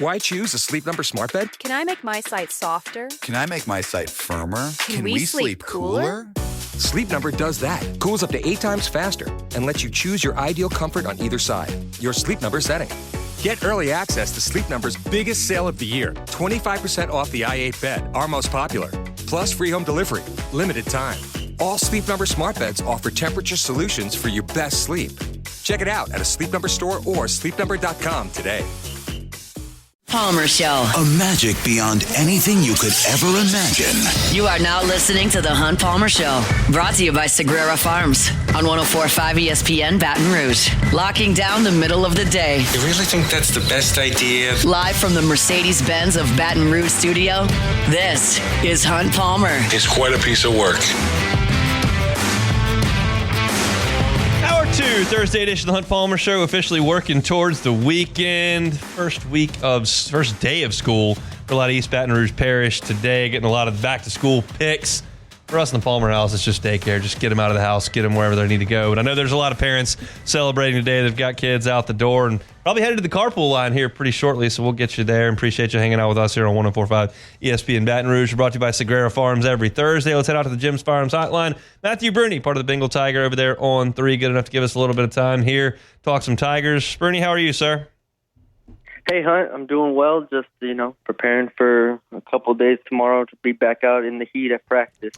Why choose a Sleep Number smart bed? Can I make my site softer? Can I make my site firmer? Can we sleep cooler? Sleep Number does that. Cools up to 8 times faster and lets you choose your ideal comfort on either side. Your Sleep Number setting. Get early access to Sleep Number's biggest sale of the year. 25% off the i8 bed, our most popular. Plus free home delivery. Limited time. All Sleep Number smart beds offer temperature solutions for your best sleep. Check it out at a Sleep Number store or sleepnumber.com today. Palmer Show. A magic beyond anything you could ever imagine. You are now listening to The Hunt Palmer Show. Brought to you by Sagrera Farms on 104.5 ESPN Baton Rouge. Locking down the middle of the day. You really think that's the best idea? Live from the Mercedes-Benz of Baton Rouge studio, this is Hunt Palmer. It's quite a piece of work. Hour 2, Thursday edition of the Hunt Palmer Show, officially working towards the weekend. First day of school for a lot of East Baton Rouge Parish today, getting a lot of back-to-school picks. For us in the Palmer house, it's just daycare. Just get them out of the house, get them wherever they need to go. But I know there's a lot of parents celebrating today. They've got kids out the door and probably headed to the carpool line here pretty shortly, so we'll get you there and appreciate you hanging out with us here on 104.5 ESPN Baton Rouge. We're brought to you by Sagrera Farms every Thursday. Let's head out to the Jim's Farms hotline. Matthew Brune, part of the Bengal Tiger over there on 3, good enough to give us a little bit of time here. Talk some Tigers. Brune, how are you, sir? Hey, Hunt. I'm doing well. Just, preparing for a couple of days tomorrow to be back out in the heat at practice.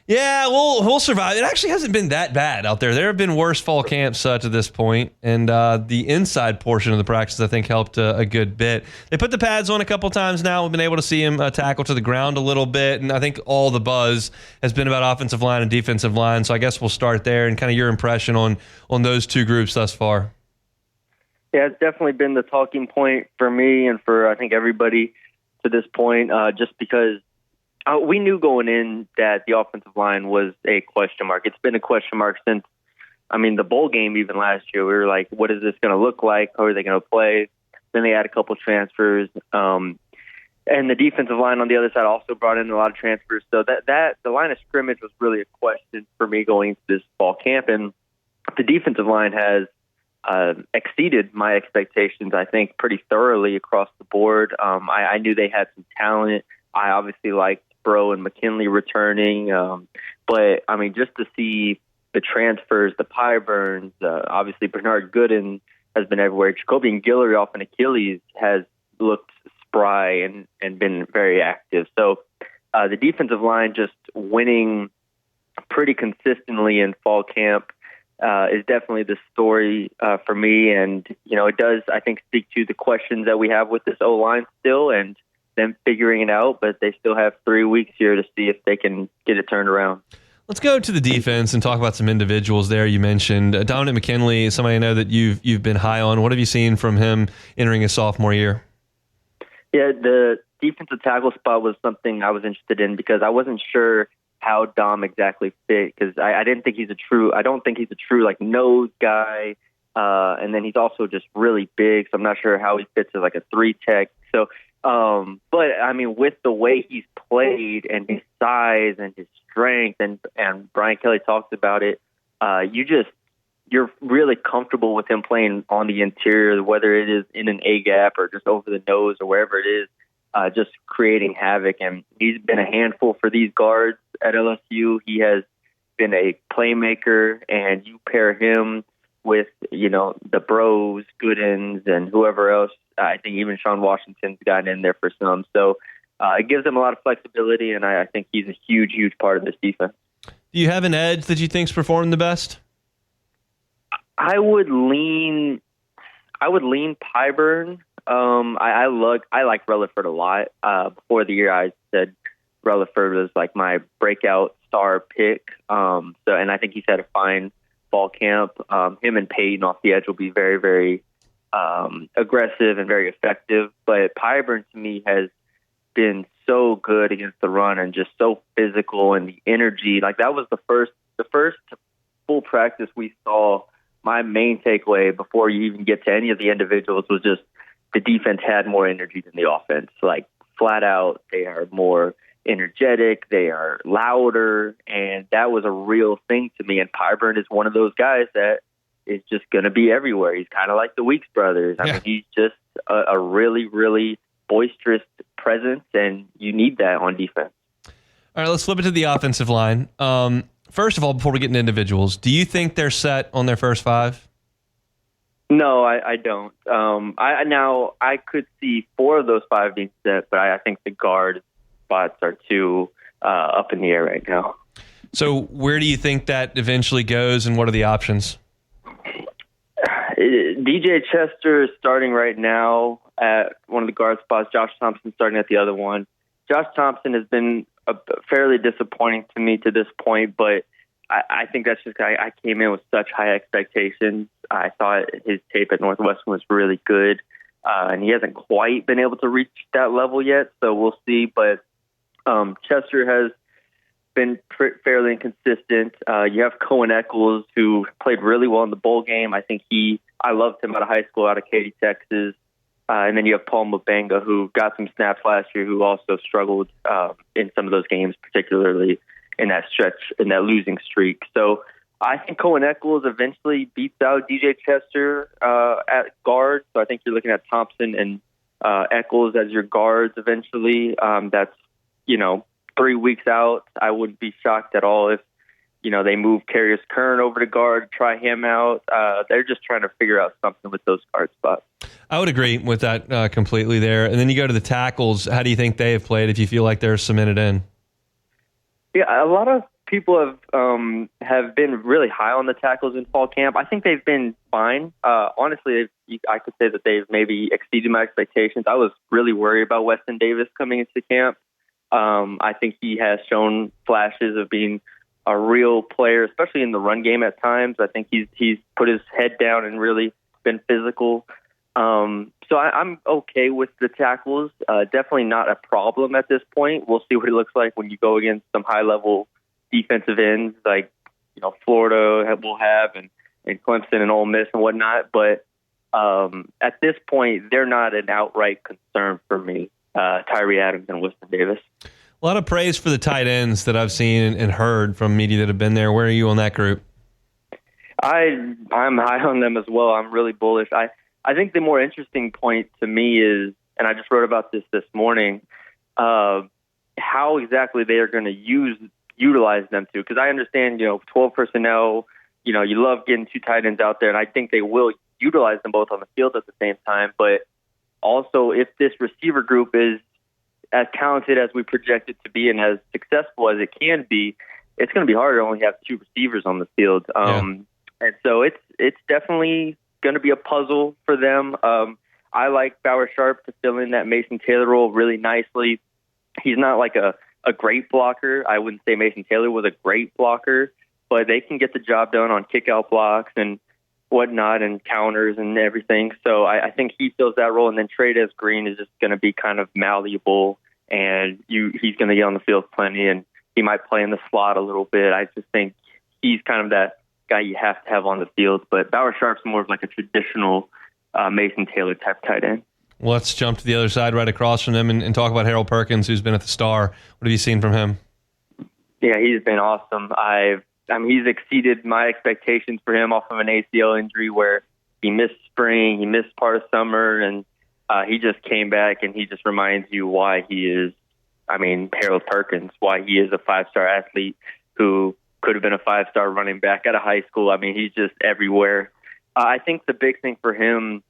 Yeah, we'll survive. It actually hasn't been that bad out there. There have been worse fall camps to this point, and the inside portion of the practice, I think, helped a good bit. They put the pads on a couple times now. We've been able to see him tackle to the ground a little bit, and I think all the buzz has been about offensive line and defensive line, so I guess we'll start there and kind of your impression on those two groups thus far. Yeah, it's definitely been the talking point for me and for, I think, everybody to this point, just because we knew going in that the offensive line was a question mark. It's been a question mark since, the bowl game even last year. We were like, what is this going to look like? How are they going to play? Then they had a couple transfers. And the defensive line on the other side also brought in a lot of transfers. So that the line of scrimmage was really a question for me going into this fall camp. And the defensive line has exceeded my expectations, I think, pretty thoroughly across the board. I knew they had some talent. I obviously liked Brune and McKinley returning. But, just to see the transfers, the Pyburns, obviously Bernard Gooden has been everywhere. Jacoby and Guillory off an Achilles has looked spry and been very active. So the defensive line just winning pretty consistently in fall camp is definitely the story for me. And, it does, I think, speak to the questions that we have with this O-line still and them figuring it out, but they still have 3 weeks here to see if they can get it turned around. Let's go to the defense and talk about some individuals there. You mentioned Dominic McKinley, somebody I know that you've been high on. What have you seen from him entering his sophomore year? Yeah, the defensive tackle spot was something I was interested in because I wasn't sure how Dom exactly fit because I don't think he's a true like nose guy. And then he's also just really big, so I'm not sure how he fits as like a 3-tech. So, but with the way he's played and his size and his strength, and Brian Kelly talks about it, you're really comfortable with him playing on the interior, whether it is in an A gap or just over the nose or wherever it is, just creating havoc. And he's been a handful for these guards at LSU. He has been a playmaker, and you pair him with, the Bros, Goodens, and whoever else. I think even Sean Washington's gotten in there for some. So it gives them a lot of flexibility, and I think he's a huge, huge part of this defense. Do you have an edge that you think's performed the best? I would lean Pyburn. I like Relaford a lot. Before the year, I said Relaford was like my breakout star pick. And I think he's had a fine fall camp. Him and Payton off the edge will be very, very aggressive and very effective. But Pyburn to me has been so good against the run and just so physical, and the energy. Like that was the first full practice we saw. My main takeaway before you even get to any of the individuals was just the defense had more energy than the offense. Like flat out, they are more energetic, they are louder, and that was a real thing to me. And Pyburn is one of those guys that is just going to be everywhere. He's kind of like the Weeks brothers. I mean, he's just a really, really boisterous presence, and you need that on defense. All right, let's flip it to the offensive line. First of all, before we get into individuals, do you think they're set on their first five? No, I don't. I could see 4 of those 5 being set, but I think the guard spots are too up in the air right now. So where do you think that eventually goes, and what are the options? DJ Chester is starting right now at one of the guard spots. Josh Thompson starting at the other one. Josh Thompson has been fairly disappointing to me to this point, but I think that's just I came in with such high expectations. I thought his tape at Northwestern was really good, and he hasn't quite been able to reach that level yet, so we'll see. But Chester has been fairly inconsistent. You have Cohen Eccles, who played really well in the bowl game. I loved him out of high school, out of Katy, Texas. And then you have Paul Mabenga, who got some snaps last year, who also struggled in some of those games, particularly in that stretch, in that losing streak. So I think Cohen Eccles eventually beats out DJ Chester at guard. So I think you're looking at Thompson and Eccles as your guards eventually. That's, 3 weeks out. I wouldn't be shocked at all if, they move Carius Kern over to guard, try him out. They're just trying to figure out something with those guard spots. I would agree with that completely there. And then you go to the tackles. How do you think they have played if you feel like they're cemented in? Yeah, a lot of people have been really high on the tackles in fall camp. I think they've been fine. Honestly, I could say that they've maybe exceeded my expectations. I was really worried about Weston Davis coming into camp. I think he has shown flashes of being a real player, especially in the run game at times. I think he's put his head down and really been physical. So I'm okay with the tackles. Definitely not a problem at this point. We'll see what it looks like when you go against some high-level defensive ends like Florida will have and Clemson and Ole Miss and whatnot. But at this point, they're not an outright concern for me, Tyree Adams and Weston Davis. A lot of praise for the tight ends that I've seen and heard from media that have been there. Where are you on that group? I'm high on them as well. I'm really bullish. I think the more interesting point to me is, and I just wrote about this morning, how exactly they are going to utilize them to. Because I understand, 12 personnel, you love getting 2 tight ends out there, and I think they will utilize them both on the field at the same time. But also, if this receiver group is as talented as we project it to be and as successful as it can be, it's going to be harder to only have 2 receivers on the field. And so it's definitely going to be a puzzle for them. I like Bauer Sharp to fill in that Mason Taylor role really nicely. He's not like a great blocker. I wouldn't say Mason Taylor was a great blocker, but they can get the job done on kick-out blocks and whatnot and counters and everything. So I think he fills that role. And then Trey'Dez Green is just going to be kind of malleable, and he's going to get on the field plenty, and he might play in the slot a little bit. I just think he's kind of that guy you have to have on the field. But Bauer Sharp's more of like a traditional Mason Taylor type tight end. Well, let's jump to the other side right across from them and talk about Harold Perkins, who's been at the Star. What have you seen from him? Yeah, he's been awesome. He's exceeded my expectations for him off of an ACL injury where he missed spring, he missed part of summer, and he just came back, and he just reminds you why he is, Harold Perkins, why he is a 5-star athlete who could have been a 5-star running back out of high school. He's just everywhere. I think the big thing for him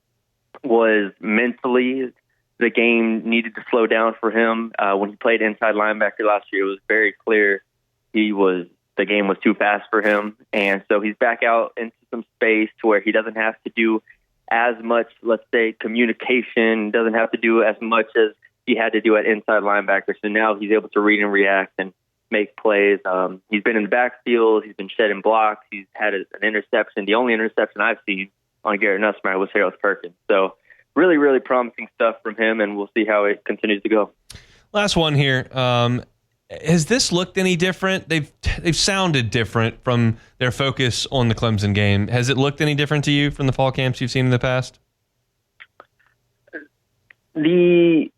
was mentally. The game needed to slow down for him. When he played inside linebacker last year, it was very clear the game was too fast for him. And so he's back out into some space to where he doesn't have to do as much, let's say, communication, doesn't have to do as much as he had to do at inside linebacker. So now he's able to read and react and make plays. He's been in the backfield. He's been shedding blocks. He's had an interception. The only interception I've seen on Garrett Nussmeier was Harold Perkins. So really, really promising stuff from him, and we'll see how it continues to go. Last one here. Has this looked any different? They've sounded different from their focus on the Clemson game. Has it looked any different to you from the fall camps you've seen in the past? You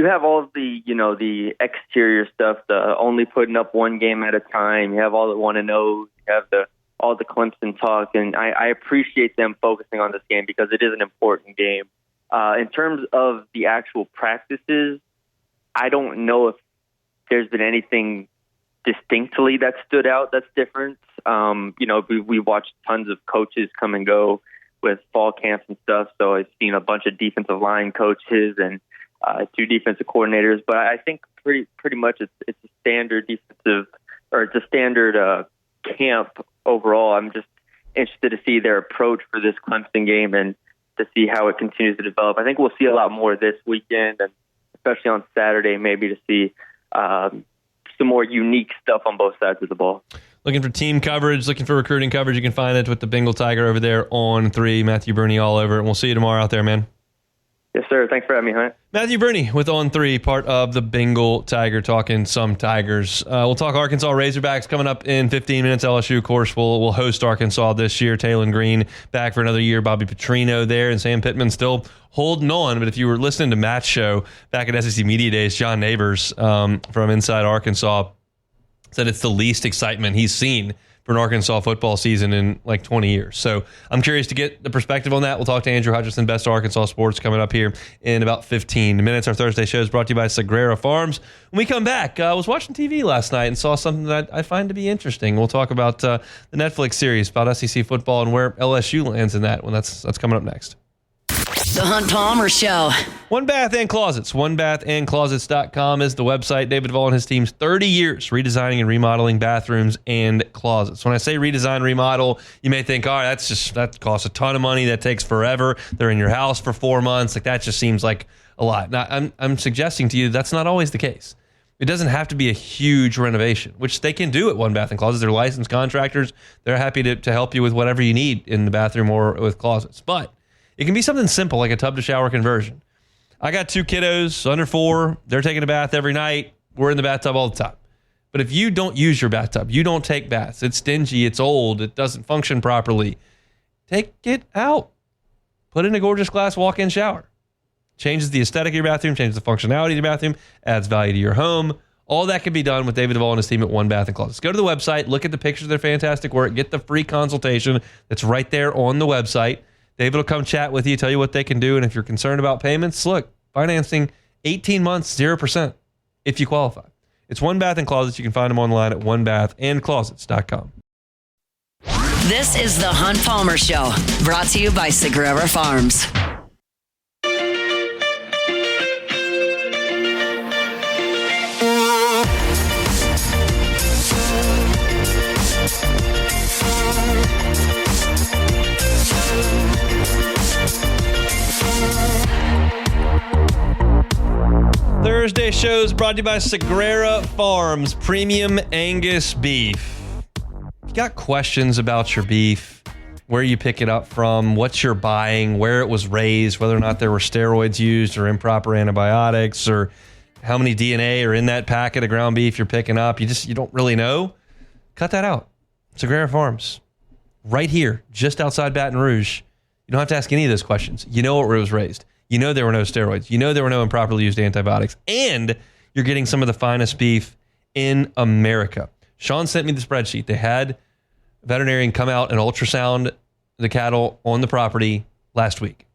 have all of the exterior stuff, the only putting up one game at a time. You have all the 1-0. You have all the Clemson talk, and I appreciate them focusing on this game because it is an important game. In terms of the actual practices, I don't know if there's been anything distinctly that stood out that's different. We watched tons of coaches come and go with fall camps and stuff, so I've seen a bunch of defensive line coaches and 2 defensive coordinators. But I think pretty much it's a standard defensive, or it's a standard camp overall. I'm just interested to see their approach for this Clemson game and to see how it continues to develop. I think we'll see a lot more this weekend, and especially on Saturday, maybe to see some more unique stuff on both sides of the ball. Looking for team coverage, looking for recruiting coverage, you can find it with the Bengal Tiger over there on 3. Matthew Brune all over it. We'll see you tomorrow out there, man. Yes, sir. Thanks for having me, Hunt. Matthew Brune with On 3, part of the Bengal Tiger, talking some Tigers. We'll talk Arkansas Razorbacks coming up in 15 minutes. LSU, of course, will host Arkansas this year. Taylon Green back for another year. Bobby Petrino there, and Sam Pittman still holding on. But if you were listening to Matt's show back at SEC Media Days, John Neighbors from Inside Arkansas said it's the least excitement he's seen for an Arkansas football season in like 20 years. So I'm curious to get the perspective on that. We'll talk to Andrew Hutchinson, Best of Arkansas Sports, coming up here in about 15 minutes. Our Thursday show is brought to you by Sagrera Farms. When we come back, I was watching TV last night and saw something that I find to be interesting. We'll talk about the Netflix series about SEC football and where LSU lands in that when that's coming up next. The Hunt Palmer Show. One Bath and Closets. OneBathAndClosets.com is the website. David Duvall and his team's 30 years redesigning and remodeling bathrooms and closets. When I say redesign, remodel, you may think, all right, that costs a ton of money. That takes forever. They're in your house for 4 months. Like, that just seems like a lot. Now, I'm suggesting to you that's not always the case. It doesn't have to be a huge renovation, which they can do at One Bath and Closets. They're licensed contractors. They're happy to help you with whatever you need in the bathroom or with closets. But it can be something simple like a tub to shower conversion. I got 2 kiddos under 4. They're taking a bath every night. We're in the bathtub all the time. But if you don't use your bathtub, you don't take baths, it's stingy, it's old, it doesn't function properly, take it out. Put in a gorgeous glass walk-in shower. Changes the aesthetic of your bathroom, changes the functionality of your bathroom, adds value to your home. All that can be done with David Duvall and his team at One Bath and Closets. Go to the website, look at the pictures of their fantastic work, get the free consultation that's right there on the website. David will come chat with you, tell you what they can do. And if you're concerned about payments, look, financing 18 months, 0% if you qualify. It's One Bath and Closets. You can find them online at onebathandclosets.com. This is the Hunt Palmer Show, brought to you by Sagrera Farms. Thursday shows brought to you by Sagrera Farms, premium Angus beef. If you got questions about your beef, where you pick it up from, what you're buying, where it was raised, whether or not there were steroids used or improper antibiotics, or how many DNA are in that packet of ground beef you're picking up, you don't really know, cut that out. Sagrera Farms, right here, just outside Baton Rouge. You don't have to ask any of those questions. You know where it was raised. You know there were no steroids. You know there were no improperly used antibiotics. And you're getting some of the finest beef in America. Sean sent me the spreadsheet. They had a veterinarian come out and ultrasound the cattle on the property last week.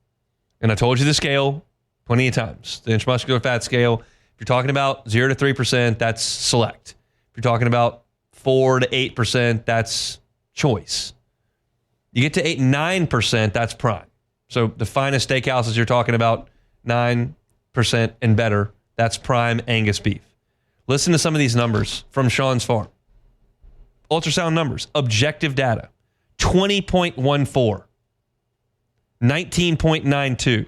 And I told you the scale plenty of times. The intramuscular fat scale. If you're talking about 0 to 3%, that's select. If you're talking about 4 to 8%, that's choice. You get to 8, 9%, that's prime. So the finest steakhouses you're talking about, 9% and better, that's prime Angus beef. Listen to some of these numbers from Sean's farm. Ultrasound numbers, objective data, 20.14, 19.92,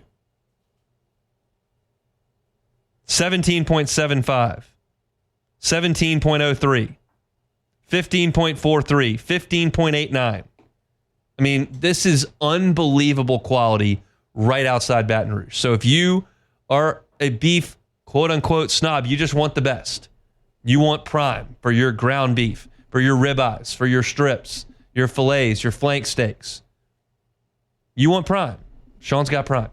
17.75, 17.03, 15.43, 15.89. I mean, this is unbelievable quality right outside Baton Rouge. So if you are a beef, quote unquote, snob, you just want the best. You want prime for your ground beef, for your ribeyes, for your strips, your fillets, your flank steaks. You want prime. Sean's got prime.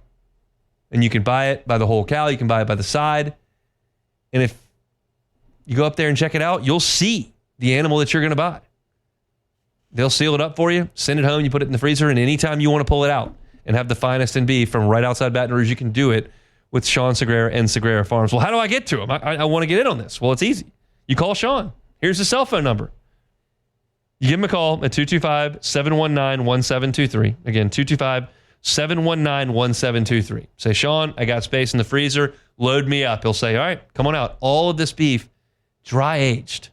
And you can buy it by the whole cow. You can buy it by the side. And if you go up there and check it out, you'll see the animal that you're going to buy. They'll seal it up for you, send it home, you put it in the freezer, and anytime you want to pull it out, and have the finest in beef from right outside Baton Rouge, you can do it with Sean Segrera and Segrera Farms. Well, how do I get to him? I want to get in on this. Well, it's easy. You call Sean. Here's his cell phone number. You give him a call at 225-719-1723. Again, 225-719-1723. Say, Sean, I got space in the freezer. Load me up. He'll say, all right, come on out. All of this beef, dry aged,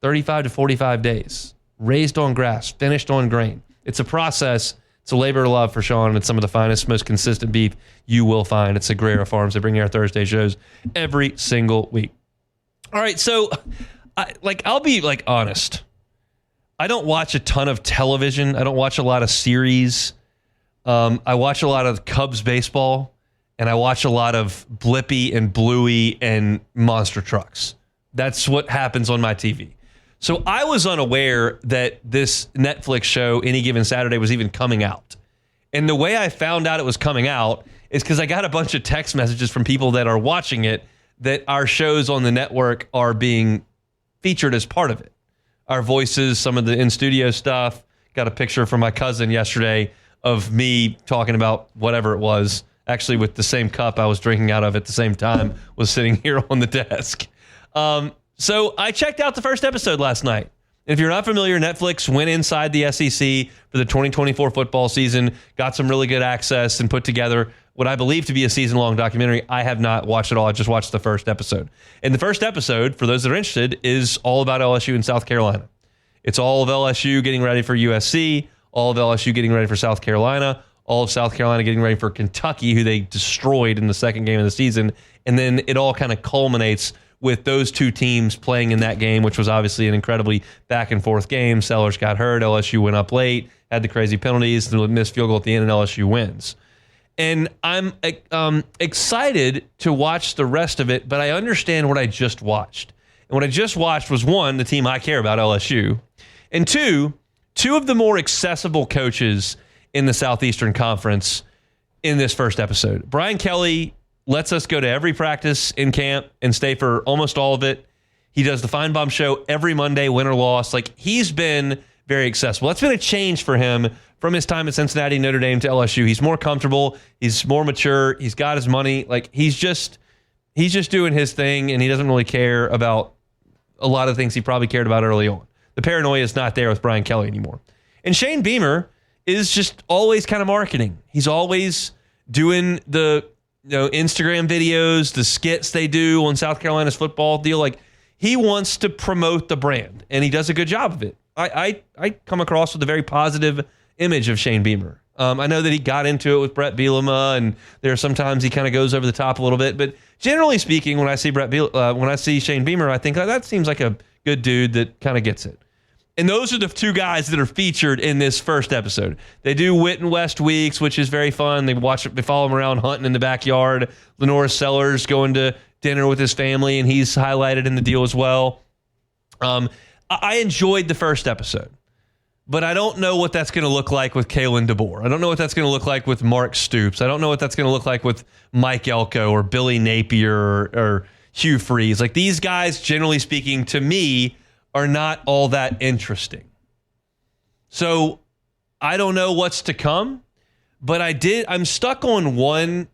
35 to 45 days, raised on grass, finished on grain. It's a process. It's a labor of love for Sean, and it's some of the finest, most consistent beef you will find at Segrera Farms. They bring you our Thursday shows every single week. All right, so I'll be honest. I don't watch a ton of television. I don't watch a lot of series. I watch a lot of Cubs baseball, and I watch a lot of Blippi and Bluey and monster trucks. That's what happens on my TV. So I was unaware that this Netflix show, Any Given Saturday, was even coming out. And the way I found out it was coming out is because I got a bunch of text messages from people that are watching it that our shows on the network are being featured as part of it. Our voices, some of the in-studio stuff. Got a picture from my cousin yesterday of me talking about whatever it was, actually with the same cup I was drinking out of at the same time, was sitting here on the desk. So I checked out the first episode last night. If you're not familiar, Netflix went inside the SEC for the 2024 football season, got some really good access, and put together what I believe to be a season-long documentary. I have not watched it all. I just watched the first episode. And the first episode, for those that are interested, is all about LSU and South Carolina. It's all of LSU getting ready for USC, all of LSU getting ready for South Carolina, all of South Carolina getting ready for Kentucky, who they destroyed in the second game of the season. And then it all kind of culminates with those two teams playing in that game, which was obviously an incredibly back-and-forth game. Sellers got hurt. LSU went up late, had the crazy penalties, the missed field goal at the end, and LSU wins. And I'm excited to watch the rest of it, but I understand what I just watched. And what I just watched was, one, the team I care about, LSU, and two of the more accessible coaches in the Southeastern Conference in this first episode. Brian Kelly lets us go to every practice in camp and stay for almost all of it. He does the Feinbaum Show every Monday, win or loss. He's been very accessible. That's been a change for him from his time at Cincinnati, Notre Dame to LSU. He's more comfortable. He's more mature. He's got his money. He's just doing his thing, and he doesn't really care about a lot of things he probably cared about early on. The paranoia is not there with Brian Kelly anymore. And Shane Beamer is just always kind of marketing. He's always doing the Instagram videos, the skits they do on South Carolina's football deal. He wants to promote the brand, and he does a good job of it. I come across with a very positive image of Shane Beamer. I know that he got into it with Brett Bielema, and there are sometimes he kind of goes over the top a little bit. But generally speaking, when I see when I see Shane Beamer, I think that seems like a good dude that kind of gets it. And those are the two guys that are featured in this first episode. They do Wit and West weeks, which is very fun. They follow him around hunting in the backyard. Lenore Sellers going to dinner with his family, and he's highlighted in the deal as well. I enjoyed the first episode, but I don't know what that's going to look like with Kalen DeBoer. I don't know what that's going to look like with Mark Stoops. I don't know what that's going to look like with Mike Elko or Billy Napier or Hugh Freeze. These guys, generally speaking, to me, are not all that interesting. So I don't know what's to come, but I'm stuck on one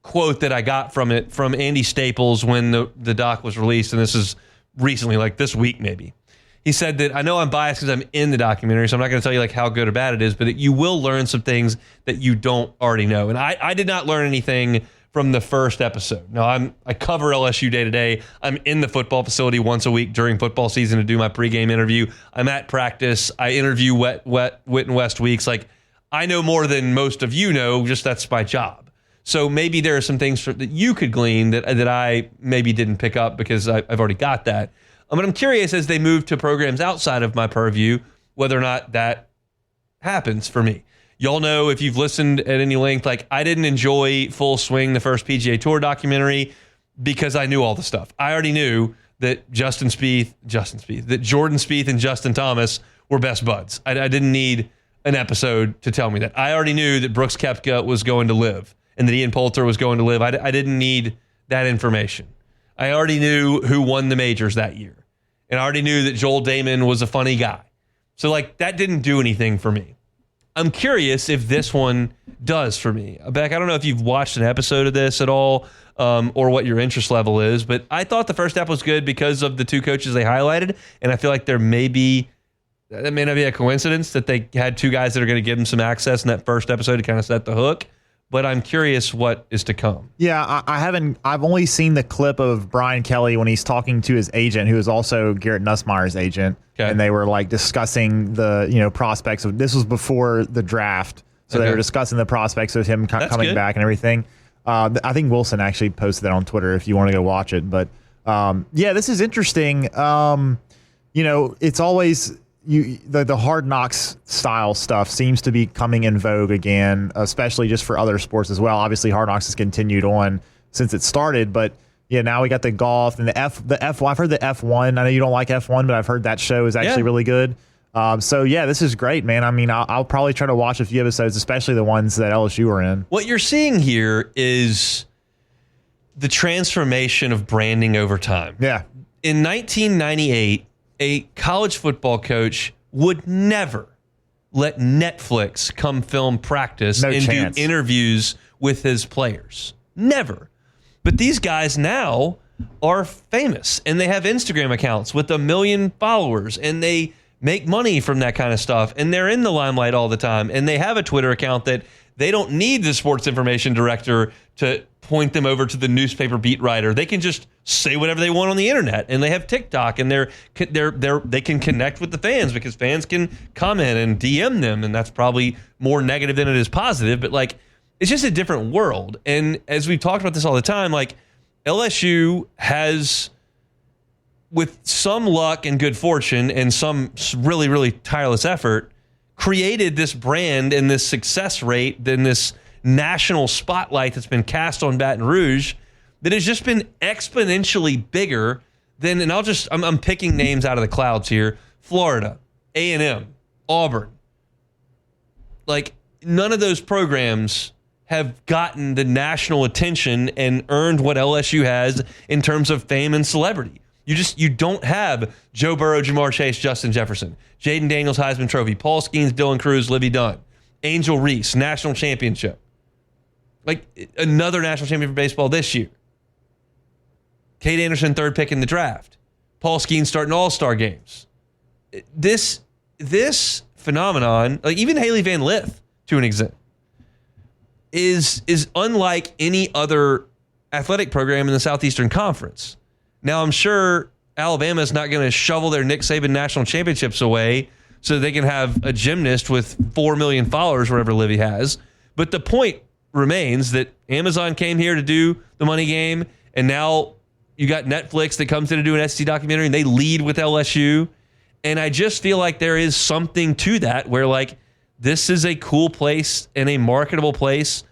quote that I got from Andy Staples when the doc was released, and this is recently, this week maybe. He said that, I know I'm biased because I'm in the documentary, so I'm not going to tell you how good or bad it is, but that you will learn some things that you don't already know. And I did not learn anything from the first episode. Now, I cover LSU day to day. I'm in the football facility once a week during football season to do my pregame interview. I'm at practice. I interview Wit and West weeks. I know more than most of you know, just that's my job. So maybe there are some things that you could glean that I maybe didn't pick up because I've already got that. But I'm curious, as they move to programs outside of my purview, whether or not that happens for me. Y'all know, if you've listened at any length, I didn't enjoy Full Swing, the first PGA Tour documentary, because I knew all the stuff. I already knew that Jordan Spieth and Justin Thomas were best buds. I didn't need an episode to tell me that. I already knew that Brooks Koepka was going to live and that Ian Poulter was going to live. I didn't need that information. I already knew who won the majors that year. And I already knew that Joel Damon was a funny guy. So that didn't do anything for me. I'm curious if this one does for me. Beck, I don't know if you've watched an episode of this at all or what your interest level is, but I thought the first ep was good because of the two coaches they highlighted, and I feel like that may not be a coincidence that they had two guys that are going to give them some access in that first episode to kind of set the hook. But I'm curious what is to come. Yeah, I've only seen the clip of Brian Kelly when he's talking to his agent, who is also Garrett Nussmeier's agent. Okay. And they were like discussing the prospects of, this was before the draft. So they were discussing the prospects of him coming back and everything. I think Wilson actually posted that on Twitter if you want to go watch it. But this is interesting. It's always the Hard Knocks style stuff seems to be coming in vogue again, especially just for other sports as well. Obviously, Hard Knocks has continued on since it started, but now we got the golf and the F1. I've heard the F1. I know you don't like F1, but I've heard that show is actually really good. This is great, man. I mean, I'll probably try to watch a few episodes, especially the ones that LSU are in. What you're seeing here is the transformation of branding over time. Yeah. In 1998, a college football coach would never let Netflix come film practice and do interviews with his players. Never. But these guys now are famous, and they have Instagram accounts with 1 million followers, and they make money from that kind of stuff, and they're in the limelight all the time, and they have a Twitter account that they don't need the sports information director to point them over to the newspaper beat writer. They can just say whatever they want on the internet, and they have TikTok, and they can connect with the fans because fans can comment and DM them, and that's probably more negative than it is positive, but like it's just a different world. And as we've talked about this all the time, like LSU has, with some luck and good fortune and some really, really tireless effort, created this brand and this success rate, then this national spotlight that's been cast on Baton Rouge that has just been exponentially bigger than, and I'm picking names out of the clouds here, Florida, A&M, Auburn. Like, none of those programs have gotten the national attention and earned what LSU has in terms of fame and celebrity. You don't have Joe Burrow, Jamar Chase, Justin Jefferson, Jaden Daniels, Heisman Trophy, Paul Skeens, Dylan Cruz, Livy Dunn, Angel Reese, national championship. Like another national champion for baseball this year. Kate Anderson, third pick in the draft. Paul Skeens starting all-star games. This phenomenon, like even Haley Van Lith to an extent, is unlike any other athletic program in the Southeastern Conference. Now, I'm sure Alabama's not going to shovel their Nick Saban national championships away so they can have a gymnast with 4 million followers, whatever Livy has. But the point remains that Amazon came here to do the money game, and now you got Netflix that comes in to do an SEC documentary, and they lead with LSU. And I just feel like there is something to that where, like, this is a cool place and a marketable place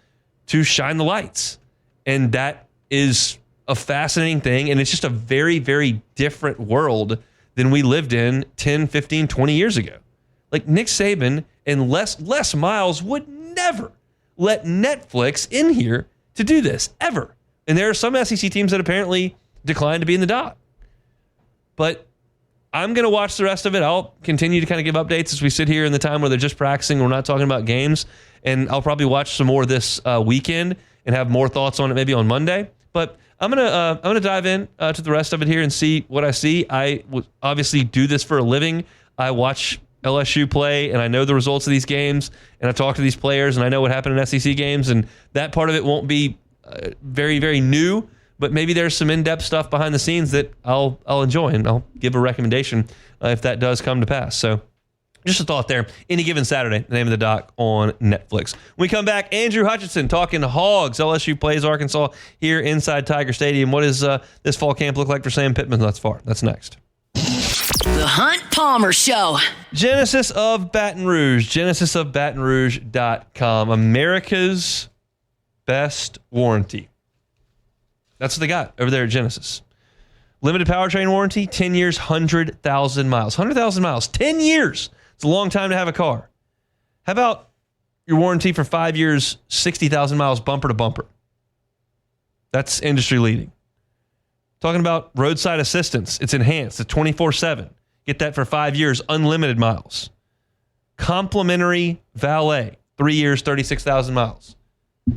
to shine the lights. And that is a fascinating thing, and it's just a very, very different world than we lived in 10, 15, 20 years ago. Like Nick Saban and Les Miles would never let Netflix in here to do this, ever. And there are some SEC teams that apparently declined to be in the dock. But I'm going to watch the rest of it. I'll continue to kind of give updates as we sit here in the time where they're just practicing. We're not talking about games. And I'll probably watch some more this weekend and have more thoughts on it maybe on Monday. But I'm gonna dive in to the rest of it here and see what I see. I obviously do this for a living. I watch LSU play, and I know the results of these games, and I talk to these players, and I know what happened in SEC games, and that part of it won't be very, very new, but maybe there's some in-depth stuff behind the scenes that I'll enjoy, and I'll give a recommendation if that does come to pass. So just a thought there. Any Given Saturday, the name of the doc on Netflix. When we come back, Andrew Hutchinson talking Hogs. LSU plays Arkansas here inside Tiger Stadium. What does this fall camp look like for Sam Pittman thus far? That's next. The Hunt Palmer Show. Genesis of Baton Rouge. GenesisofBatonRouge.com. America's best warranty. That's what they got over there at Genesis. Limited powertrain warranty, 10 years, 100,000 miles. 100,000 miles, 10 years. It's a long time to have a car. How about your warranty for 5 years, 60,000 miles bumper to bumper? That's industry leading. Talking about roadside assistance. It's enhanced. It's 24/7. Get that for 5 years, unlimited miles. Complimentary valet. 3 years, 36,000 miles.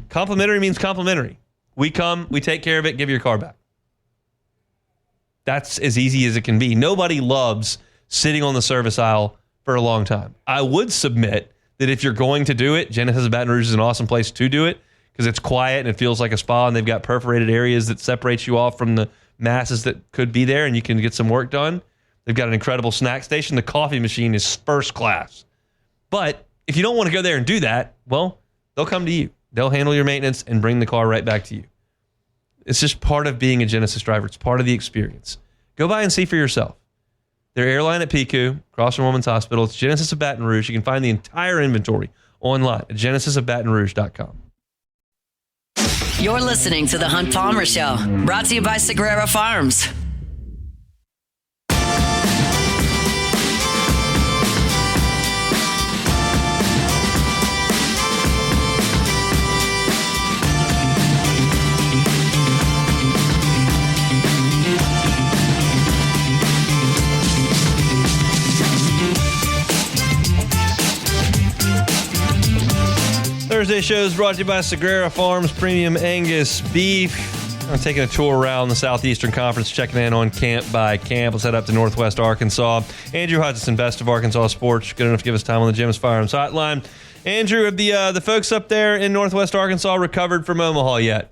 Complimentary means complimentary. We come, we take care of it, give your car back. That's as easy as it can be. Nobody loves sitting on the service aisle for a long time. I would submit that if you're going to do it, Genesis of Baton Rouge is an awesome place to do it because it's quiet and it feels like a spa, and they've got perforated areas that separate you off from the masses that could be there, and you can get some work done. They've got an incredible snack station. The coffee machine is first class. But if you don't want to go there and do that, well, they'll come to you. They'll handle your maintenance and bring the car right back to you. It's just part of being a Genesis driver. It's part of the experience. Go by and see for yourself. Their airline at Pico, across from Women's Hospital. It's Genesis of Baton Rouge. You can find the entire inventory online at genesisofbatonrouge.com. You're listening to The Hunt Palmer Show, brought to you by Sagrera Farms. Thursday show is brought to you by Sagrera Farms Premium Angus Beef. I'm taking a tour around the Southeastern Conference, checking in on camp by camp. Let's head up to Northwest Arkansas. Andrew Hutchinson, best of Arkansas sports, good enough to give us time on the Jim's Firearms Hotline. Andrew, have the folks up there in Northwest Arkansas recovered from Omaha yet?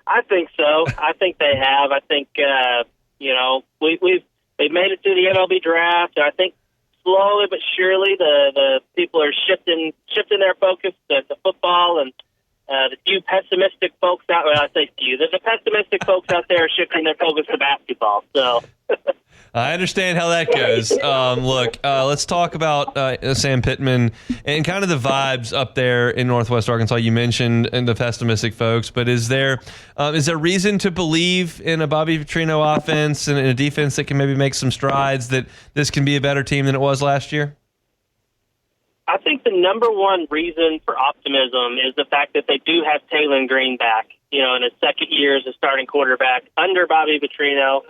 I think so. I think they have. I think they've made it through the MLB draft. I think slowly but surely the people are shifting their focus to football, and the few pessimistic folks out there, I say few, the pessimistic folks out there are shifting their focus to basketball. So I understand how that goes. Let's talk about Sam Pittman and kind of the vibes up there in Northwest Arkansas. You mentioned the pessimistic folks, but is there reason to believe in a Bobby Petrino offense and in a defense that can maybe make some strides, that this can be a better team than it was last year? I think the number one reason for optimism is the fact that they do have Taylor Green back, in his second year as a starting quarterback under Bobby Petrino.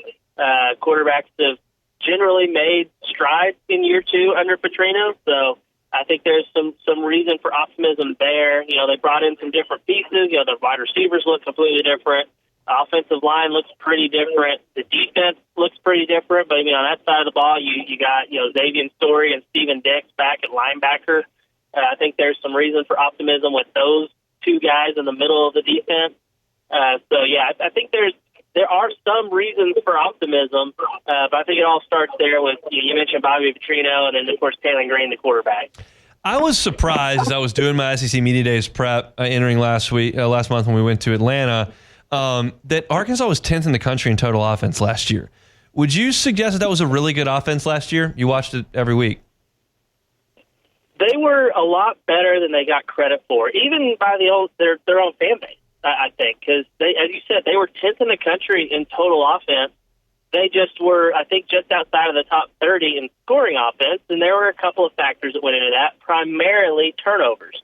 Quarterbacks have generally made strides in year two under Petrino, so I think there's some reason for optimism there. They brought in some different pieces. The wide receivers look completely different. Offensive line looks pretty different. The defense looks pretty different. But, on that side of the ball, you got, Xavier Story and Steven Dix back at linebacker. I think there's some reason for optimism with those two guys in the middle of the defense. I think there are some reasons for optimism, but I think it all starts there with, you mentioned Bobby Petrino and then, of course, Taylor Green, the quarterback. I was surprised as I was doing my SEC Media Days prep entering last month when we went to Atlanta, that Arkansas was 10th in the country in total offense last year. Would you suggest that was a really good offense last year? You watched it every week. They were a lot better than they got credit for, even by their own fan base, I think, because as you said, they were 10th in the country in total offense. They just were, I think, just outside of the top 30 in scoring offense, and there were a couple of factors that went into that, primarily turnovers.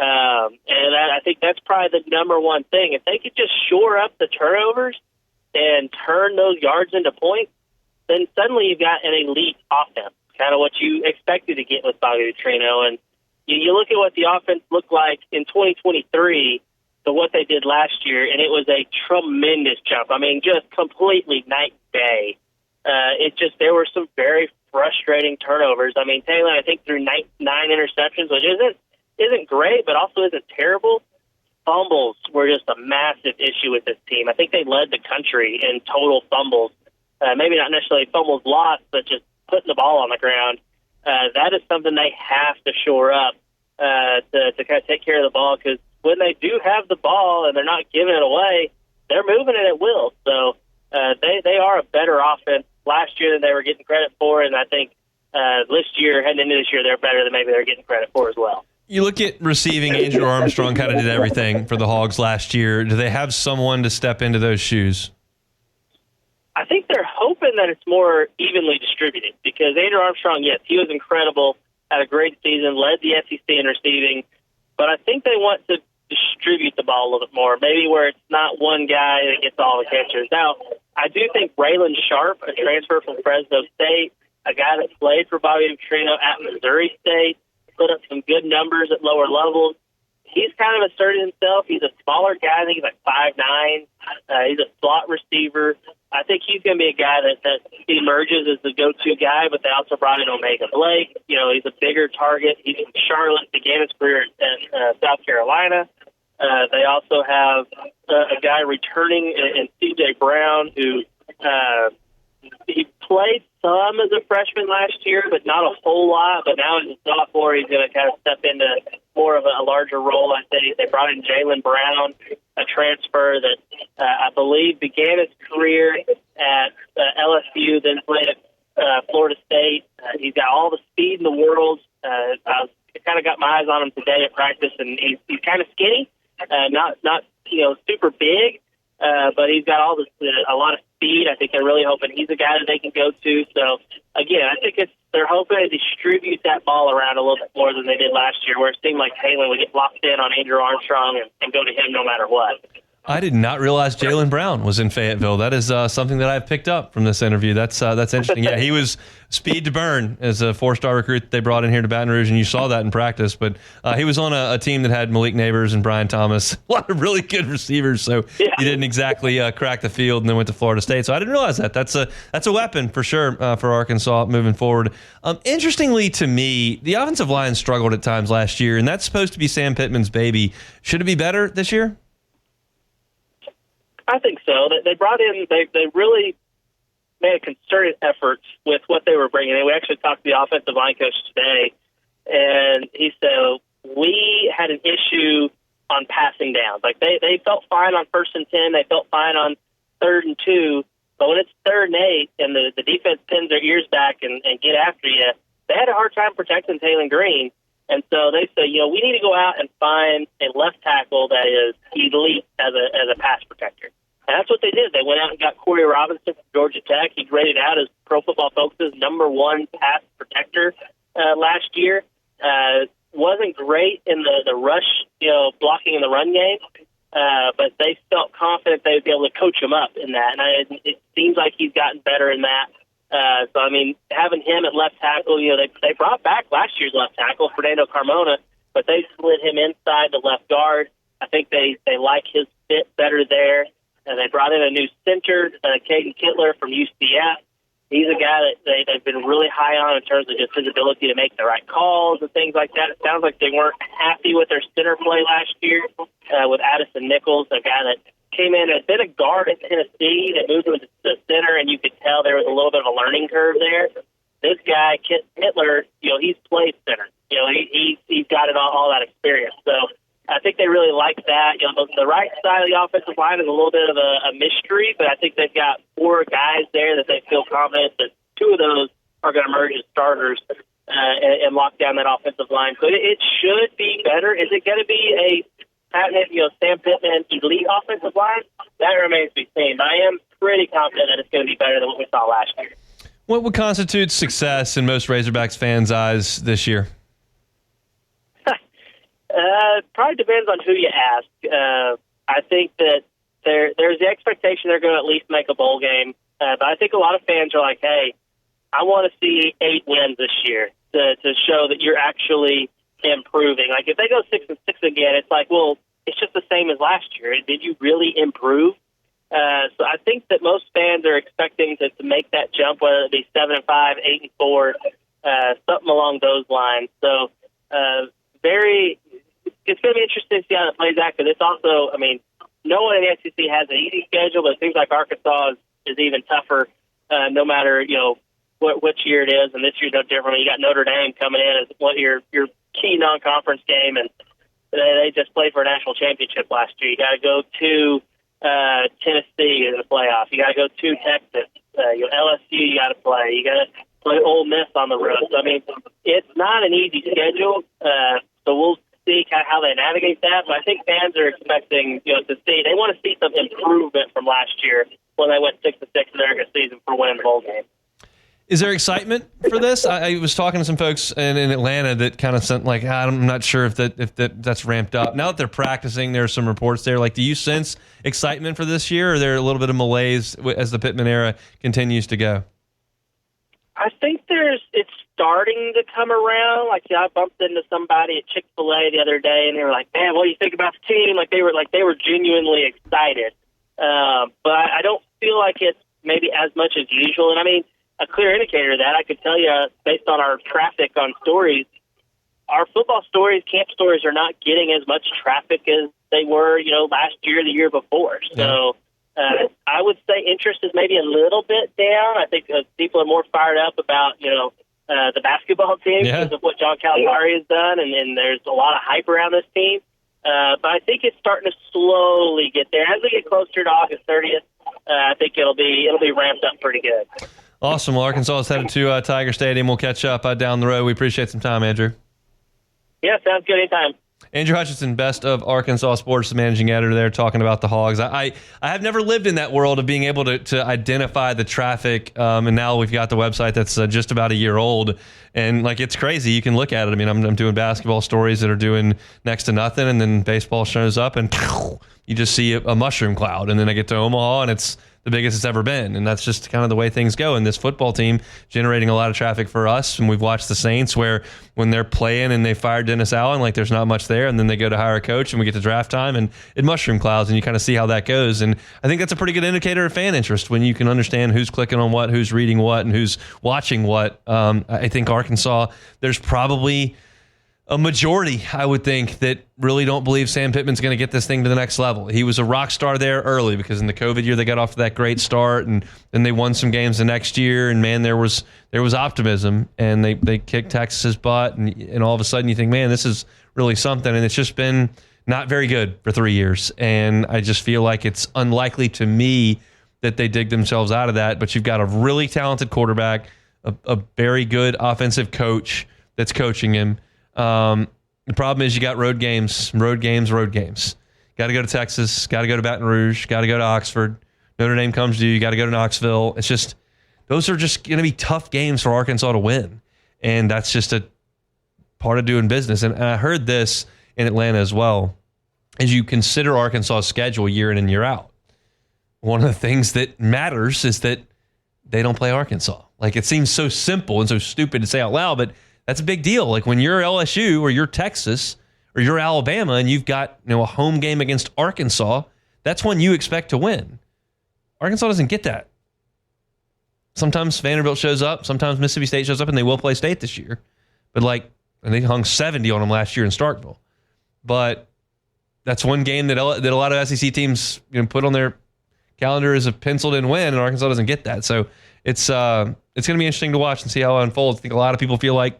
And I think that's probably the number one thing. If they could just shore up the turnovers and turn those yards into points, then suddenly you've got an elite offense, kind of what you expected to get with Bobby Petrino. And you look at what the offense looked like in 2023 to what they did last year, and it was a tremendous jump. I mean, just completely night and day. There were some very frustrating turnovers. I mean, Taylor, I think, threw nine interceptions, which isn't great, but also isn't terrible. Fumbles were just a massive issue with this team. I think they led the country in total fumbles. Maybe not necessarily fumbles lost, but just putting the ball on the ground. That is something they have to shore up to kind of take care of the ball, because when they do have the ball and they're not giving it away, they're moving it at will. So they are a better offense last year than they were getting credit for, and I think this year, heading into this year, they're better than maybe they're getting credit for as well. You look at receiving, Andrew Armstrong kind of did everything for the Hogs last year. Do they have someone to step into those shoes? I think they're hoping that it's more evenly distributed, because Andrew Armstrong, yes, he was incredible, had a great season, led the SEC in receiving, but I think they want to distribute the ball a little bit more, maybe where it's not one guy that gets all the catches. Now, I do think Raylan Sharp, a transfer from Fresno State, a guy that played for Bobby Petrino at Missouri State, put up some good numbers at lower levels. He's kind of asserted himself. He's a smaller guy. I think he's like 5'9". He's a slot receiver. I think he's going to be a guy that emerges as the go-to guy, but they also brought in Omega Blake. He's a bigger target. He's from Charlotte, began his career in South Carolina. They also have a guy returning in C.J. Brown, who he played some as a freshman last year, but not a whole lot. But now as a sophomore, he's going to kind of step into more of a larger role. I think they brought in Jalen Brown, a transfer that I believe began his career at LSU, then played at Florida State. He's got all the speed in the world. I kind of got my eyes on him today at practice, and he's kind of skinny, not super big. But he's got a lot of speed. I think they're really hoping he's a guy that they can go to. So, again, I think they're hoping to distribute that ball around a little bit more than they did last year, where it seemed like Taylor would get locked in on Andrew Armstrong and go to him no matter what. I did not realize Jalen Brown was in Fayetteville. That is something that I've picked up from this interview. That's interesting. Yeah, he was speed to burn as a 4-star recruit that they brought in here to Baton Rouge, and you saw that in practice. But he was on a team that had Malik Neighbors and Brian Thomas, a lot of really good receivers. So he didn't exactly crack the field, and then went to Florida State. So I didn't realize that. That's a weapon for sure for Arkansas moving forward. Interestingly to me, the offensive line struggled at times last year, and that's supposed to be Sam Pittman's baby. Should it be better this year? I think so. They brought in, they really made a concerted effort with what they were bringing in. We actually talked to the offensive line coach today, and he said, we had an issue on passing downs. Like they felt fine on 1st and 10. They felt fine on 3rd and 2. But when it's 3rd and 8 and the defense pins their ears back and get after you, they had a hard time protecting Taylor Green. And so they said, we need to go out and find a left tackle that is elite as a pass protector. And that's what they did. They went out and got Corey Robinson from Georgia Tech. He graded out as Pro Football Focus's #1 pass protector last year. Wasn't great in the rush, blocking in the run game, but they felt confident they would be able to coach him up in that. And it seems like he's gotten better in that. So, having him at left tackle, they brought back last year's left tackle, Fernando Carmona, but they slid him inside the left guard. I think they like his fit better there. They brought in a new center, Caden Kittler from UCF. He's a guy that they've been really high on in terms of just his ability to make the right calls and things like that. It sounds like they weren't happy with their center play last year with Addison Nichols, a guy that came in, had been a guard at Tennessee, that moved him to the center, and you could tell there was a little bit of a learning curve there. This guy, Kittler, he's played center. He's got all that experience. So I think they really like that. The right side of the offensive line is a little bit of a mystery, but I think they've got 4 guys there that they feel confident that 2 of those are going to emerge as starters and lock down that offensive line. So it should be better. Is it going to be a Sam Pittman elite offensive line? That remains to be seen. But I am pretty confident that it's going to be better than what we saw last year. What would constitute success in most Razorbacks fans' eyes this year? Probably depends on who you ask. I think that there's the expectation they're going to at least make a bowl game. But I think a lot of fans are like, hey, I want to see 8 wins this year to show that you're actually improving. Like if they go 6-6 again, it's like, well, it's just the same as last year. Did you really improve? So I think that most fans are expecting to make that jump, whether it be 7-5, 8-4, something along those lines. So it's going to be interesting to see how it plays out, because it's also, no one in the SEC has an easy schedule, but it seems like Arkansas is even tougher, no matter, which year it is, and this year's no different. You got Notre Dame coming in as your key non-conference game, and they just played for a national championship last year. You got to go to Tennessee in the playoff. You got to go to Texas. LSU you got to play. You got to play Ole Miss on the road. So, it's not an easy schedule, so we'll see kind of how they navigate that. But I think fans are expecting, to see, they want to see some improvement from last year when they went 6-6 in their season for winning the bowl game. Is there excitement for this? I was talking to some folks in Atlanta that kind of sent like, I'm not sure if that's ramped up. Now that they're practicing, there's some reports there. Like, do you sense excitement for this year, or is there a little bit of malaise as the Pittman era continues to go? I think it's starting to come around. Like, I bumped into somebody at Chick-fil-A the other day, and they were like, "Man, what do you think about the team?" Like they were genuinely excited. But I don't feel like it's maybe as much as usual. And I mean, a clear indicator of that, I could tell you based on our traffic on stories, our football stories, camp stories, are not getting as much traffic as they were, last year, the year before. So. I would say interest is maybe a little bit down. I think people are more fired up about, the basketball team because of what John Calipari has done, and there's a lot of hype around this team. But I think it's starting to slowly get there. As we get closer to August 30th, I think it'll be ramped up pretty good. Awesome. Well, Arkansas is headed to Tiger Stadium. We'll catch up down the road. We appreciate some time, Andrew. Yeah, sounds good. Anytime. Andrew Hutchinson, best of Arkansas Sports, the managing editor there, talking about the Hogs. I have never lived in that world of being able to identify the traffic, and now we've got the website that's just about a year old, and it's crazy. You can look at it. I mean, I'm doing basketball stories that are doing next to nothing, and then baseball shows up, and you just see a mushroom cloud, and then I get to Omaha, and it's the biggest it's ever been, and that's just kind of the way things go. And this football team generating a lot of traffic for us, and we've watched the Saints where when they're playing and they fire Dennis Allen, there's not much there, and then they go to hire a coach, and we get to draft time, and it mushroom clouds, and you kind of see how that goes. And I think that's a pretty good indicator of fan interest when you can understand who's clicking on what, who's reading what, and who's watching what. I think Arkansas, there's probably a majority, I would think, that really don't believe Sam Pittman's going to get this thing to the next level. He was a rock star there early because in the COVID year they got off to that great start, and then they won some games the next year, and man, there was optimism, and they kicked Texas's butt, and all of a sudden you think, man, this is really something, and it's just been not very good for 3 years, and I just feel like it's unlikely to me that they dig themselves out of that. But you've got a really talented quarterback, a very good offensive coach that's coaching him. The problem is you got road games. Got to go to Texas, got to go to Baton Rouge, got to go to Oxford. Notre Dame comes to you got to go to Knoxville. It's just, those are just going to be tough games for Arkansas to win. And that's just a part of doing business. And I heard this in Atlanta as well. As you consider Arkansas' schedule year in and year out, one of the things that matters is that they don't play Arkansas. It seems so simple and so stupid to say out loud, but that's a big deal. When you're LSU or you're Texas or you're Alabama and you've got a home game against Arkansas, that's when you expect to win. Arkansas doesn't get that. Sometimes Vanderbilt shows up, sometimes Mississippi State shows up, and they will play State this year. But and they hung 70 on them last year in Starkville. But that's one game that a lot of SEC teams put on their calendar as a penciled-in win, and Arkansas doesn't get that. So it's going to be interesting to watch and see how it unfolds. I think a lot of people feel like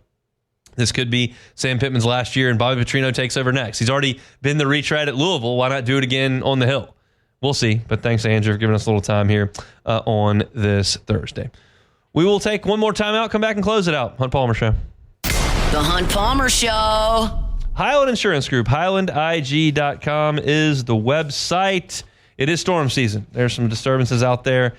this could be Sam Pittman's last year, and Bobby Petrino takes over next. He's already been the retread at Louisville. Why not do it again on the Hill? We'll see. But thanks, Andrew, for giving us a little time here on this Thursday. We will take one more time out, come back and close it out. Hunt Palmer Show. The Hunt Palmer Show. Highland Insurance Group, HighlandIG.com is the website. It is storm season. There's some disturbances out there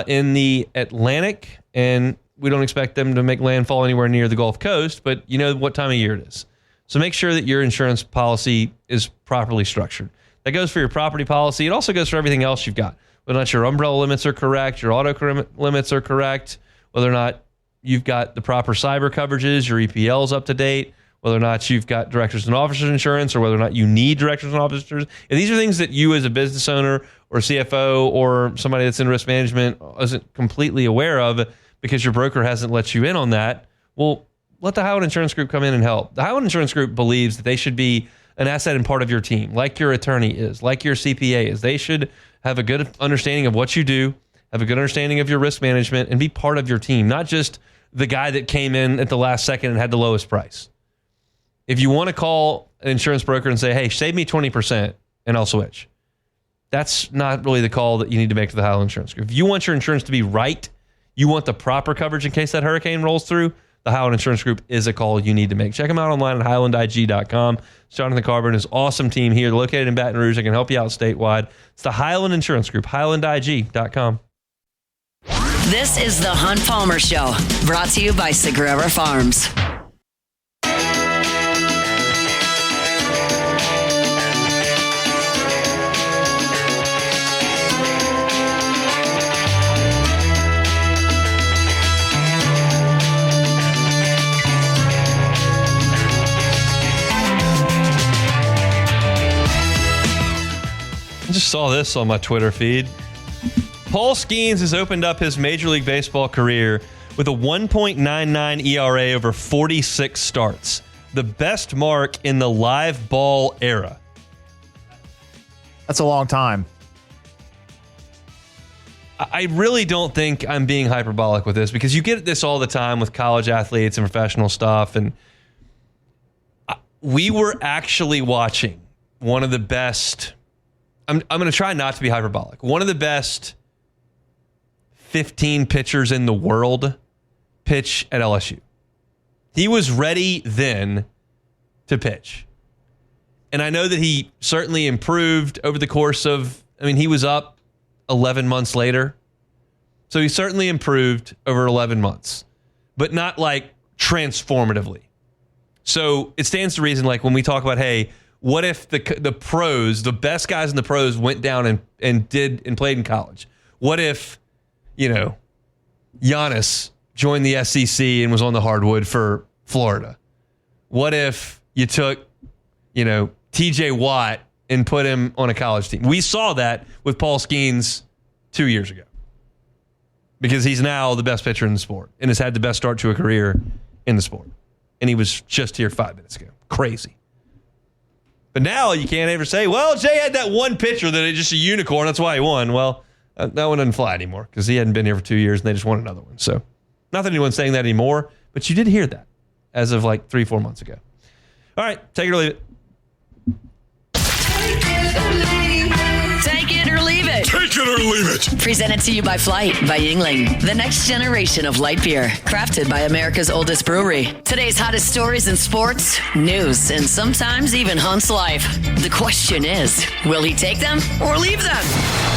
in the Atlantic, and we don't expect them to make landfall anywhere near the Gulf Coast, but you know what time of year it is. So make sure that your insurance policy is properly structured. That goes for your property policy. It also goes for everything else you've got. Whether or not your umbrella limits are correct, your auto limits are correct, whether or not you've got the proper cyber coverages, your EPL's up to date, whether or not you've got directors and officers insurance, or whether or not you need directors and officers. And these are things that you as a business owner or CFO or somebody that's in risk management isn't completely aware of because your broker hasn't let you in on that. Well, let the Howard Insurance Group come in and help. The Howard Insurance Group believes that they should be an asset and part of your team, like your attorney is, like your CPA is. They should have a good understanding of what you do, have a good understanding of your risk management, and be part of your team, not just the guy that came in at the last second and had the lowest price. If you want to call an insurance broker and say, hey, save me 20% and I'll switch, that's not really the call that you need to make to the Howland Insurance Group. If you want your insurance to be right, you want the proper coverage in case that hurricane rolls through, the Howland Insurance Group is a call you need to make. Check them out online at HighlandIG.com. Jonathan Carver and his awesome team here, located in Baton Rouge. They can help you out statewide. It's the Highland Insurance Group, HighlandIG.com. This is the Hunt Palmer Show, brought to you by Sagrera Farms. this on my Twitter feed. Paul Skeens has opened up his Major League Baseball career with a 1.99 ERA over 46 starts, the best mark in the live ball era. That's a long time. I really don't think I'm being hyperbolic with this because you get this all the time with college athletes and professional stuff. And we were actually watching one of the best, I'm going to try not to be hyperbolic, one of the best 15 pitchers in the world pitch at LSU. He was ready then to pitch. And I know that he certainly improved over the course of, he was up 11 months later. So he certainly improved over 11 months, but not like transformatively. So it stands to reason, like when we talk about, hey, what if the pros, the best guys in the pros went down and played in college? What if, Giannis joined the SEC and was on the hardwood for Florida? What if you took, TJ Watt and put him on a college team? We saw that with Paul Skeens 2 years ago because he's now the best pitcher in the sport and has had the best start to a career in the sport. And he was just here 5 minutes ago. Crazy. But now you can't ever say, well, Jay had that one pitcher that is just a unicorn. That's why he won. Well, that one doesn't fly anymore because he hadn't been here for 2 years and they just won another one. So not that anyone's saying that anymore, but you did hear that as of like 3-4 months ago. All right, take it or leave it. Take it or leave it. Take it or leave it. Presented to you by Flight by Yingling, the next generation of light beer, crafted by America's oldest brewery. Today's hottest stories in sports, news, and sometimes even Hunt's life. The question is, will he take them or leave them?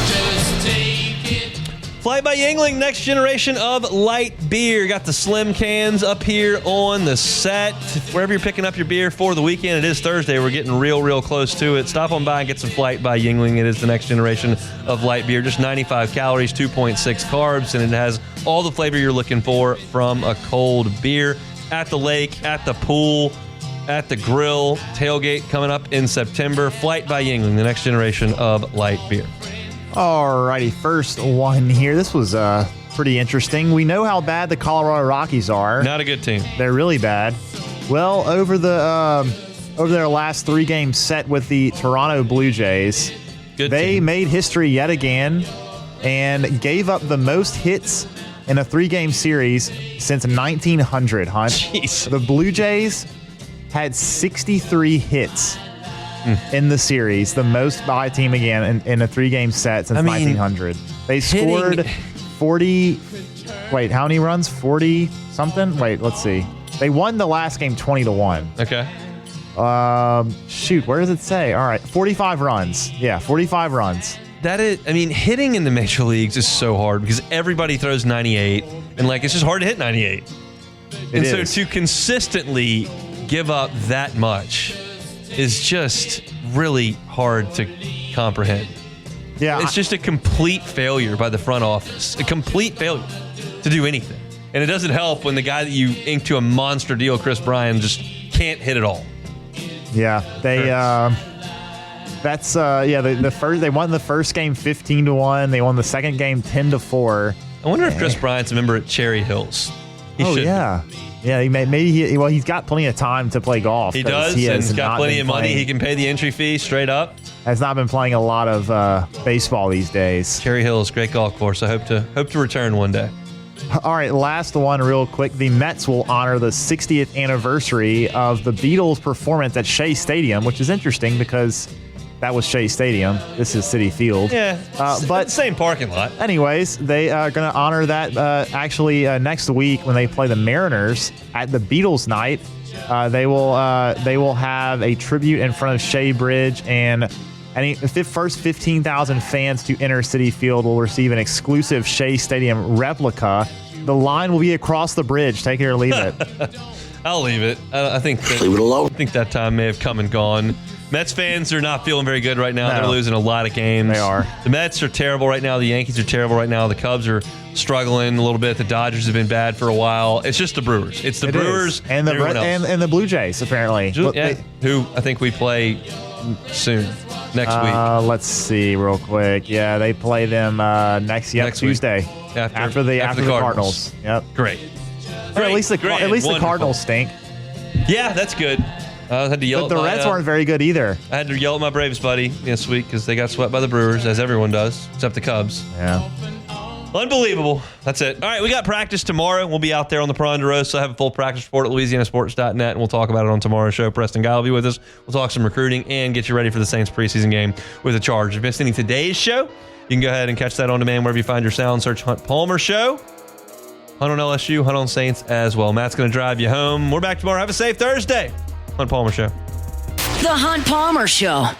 Just take it. Flight by Yingling, next generation of light beer. Got the slim cans up here on the set. Wherever you're picking up your beer for the weekend, it is Thursday. We're getting real close to it. Stop on by and get some Flight by Yingling. It is the next generation of light beer. Just 95 calories, 2.6 carbs, and it has all the flavor you're looking for from a cold beer. At the lake, at the pool, at the grill, tailgate coming up in September. Flight by Yingling, the next generation of light beer. Alrighty, first one here. This was pretty interesting. We know how bad the Colorado Rockies are. Not a good team. They're really bad. Well, over their last 3-game set with the Toronto Blue Jays, they made history yet again and gave up the most hits in a 3-game series since 1900, Hunt. Jeez. The Blue Jays had 63 hits in the series, the most by a team again in a 3-game set since 1900. They scored 40. Wait, how many runs? 40 something? Wait, let's see. They won the last game 20-1. Okay. Shoot, where does it say? All right, 45 runs. Yeah, 45 runs. That is, hitting in the major leagues is so hard because everybody throws 98, and it's just hard to hit 98. So to consistently give up that much is just really hard to comprehend. Yeah, it's just a complete failure by the front office. A complete failure to do anything. And it doesn't help when the guy that you inked to a monster deal, Chris Bryan, just can't hit it all. Yeah, they they won the first game 15-1. They won the second game 10-4. I wonder if Chris Bryant's a member at Cherry Hills. He should. Yeah. Yeah, he's got plenty of time to play golf. He does, and he's got plenty of money. He can pay the entry fee straight up. Has not been playing a lot of baseball these days. Cherry Hills, great golf course. I hope to return one day. All right, last one real quick. The Mets will honor the 60th anniversary of the Beatles' performance at Shea Stadium, which is interesting because that was Shea Stadium. This is Citi Field. Yeah, but same parking lot. Anyways, they are going to honor that next week when they play the Mariners at the Beatles night. They will have a tribute in front of Shea Bridge, and the first 15,000 fans to enter Citi Field will receive an exclusive Shea Stadium replica. The line will be across the bridge. Take it or leave it. I'll leave it. I think leave it alone. I think that time may have come and gone. Mets fans are not feeling very good right now. No. They're losing a lot of games. They are. The Mets are terrible right now. The Yankees are terrible right now. The Cubs are struggling a little bit. The Dodgers have been bad for a while. It's just the Brewers. It's the Brewers and the everyone else. And the Blue Jays apparently. Who I think we play soon. next week? Let's see real quick. Yeah, they play them next Tuesday after the Cardinals. Yep. Great. Or at least the Cardinals stink. Yeah, that's good. I had to yell. But the Reds weren't very good either. I had to yell at my Braves buddy this week because they got swept by the Brewers, as everyone does, except the Cubs. Yeah. Unbelievable. That's it. All right, we got practice tomorrow. We'll be out there on the Ponderosa. I have a full practice report at LouisianaSports.net, and we'll talk about it on tomorrow's show. Preston Guy will be with us. We'll talk some recruiting and get you ready for the Saints preseason game with a charge. If you missed any today's show, you can go ahead and catch that on demand wherever you find your sound. Search Hunt Palmer Show. Hunt on LSU, Hunt on Saints as well. Matt's going to drive you home. We're back tomorrow. Have a safe Thursday. Hunt Palmer Show. The Hunt Palmer Show.